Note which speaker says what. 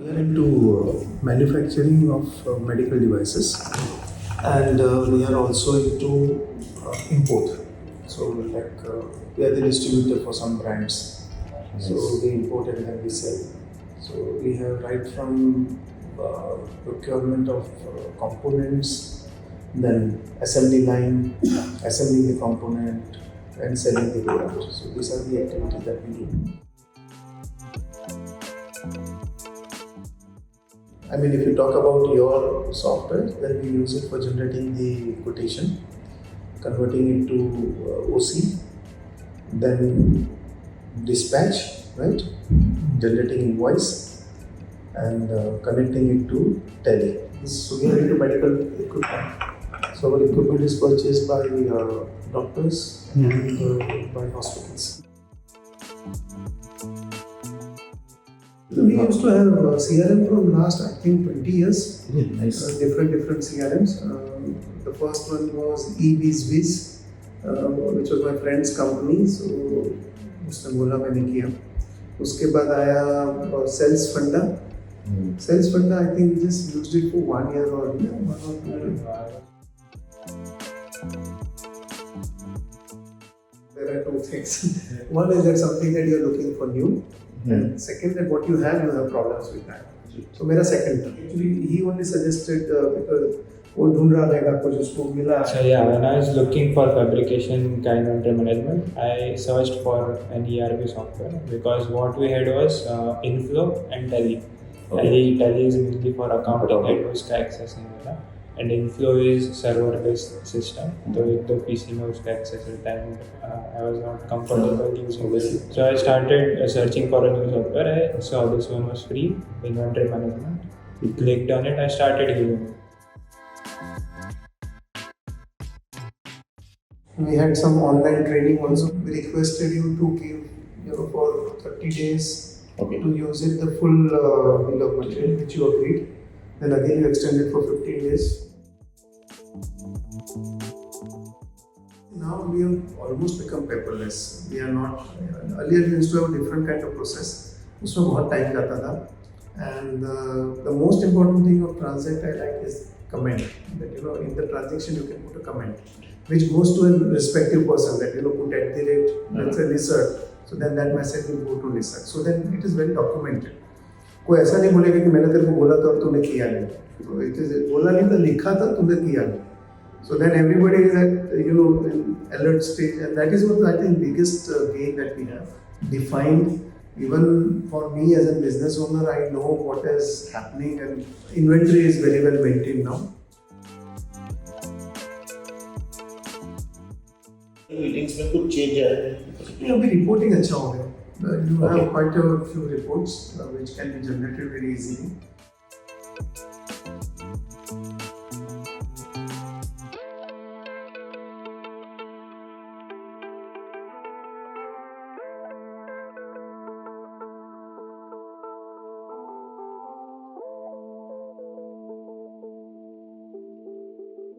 Speaker 1: We are into manufacturing of medical devices, and we are also into import. So, we are the distributor for some brands. So we import and then we sell. So we have right from procurement of components, then assembly line, assembling the component, and selling the product. So these are the activities that we do. I mean, if you talk about your software, then we use it for generating the quotation, converting it to OC, then dispatch, right? Generating invoice and connecting it to tally. So we are into medical equipment. So our equipment is purchased by doctors and by hospitals. We used to have CRM from last, I think, 20 years.
Speaker 2: Yeah, nice.
Speaker 1: Different CRMs. The first one was eBizWiz, which was my friend's company. So, उसने बोला मैंने किया. उसके बाद आया Sales Funda. Sales Funda, I think we just used it for 1 year or 1 or 2 years. There are two things. One is that something that you're looking for new. And second, that what you have problems with that. So मेरा second था. Actually, he only suggested because वो ढूंढ रहा रहेगा कुछ उसको मिला.
Speaker 3: So yeah, when I was looking for fabrication kind of inventory management, I searched for an ERP software because what we had was inflow and tally. Tally is mainly for accounting and उसका access नहीं मिला. And inflow is server-based system, तो एक तो PC में उसका access रहता है. I was not comfortable using this. So I started searching for a new software. I saw this one was free, inventory management. I clicked on it. I started using it.
Speaker 1: We had some online training also. We requested you to give, for 30 days to use it, the full bill of material, which you agreed. Then again you extended for 15 days. Now we have almost become paperless. We are not. Earlier we used to have a different kind of process. उसमें बहुत time जाता था. And the most important thing of TranZact I like is comment. That in the transaction you can put a comment, which goes to a respective person. That put at the rate, let's say research. So then that message will go to research. So then it is well documented. कोई ऐसा नहीं बोलेगा कि मैंने तेरे को बोला था और तूने किया नहीं. तो it is बोला नहीं था, लिखा था, तूने किया नहीं. So then everybody is at in alert stage, and that is what I think biggest gain that we have defined. Even for me as a business owner, I know what is happening, and inventory is very well maintained now.
Speaker 2: Meetings में कुछ change है?
Speaker 1: अभी reporting अच्छा हो गया. You have quite a few reports which can be generated very easily.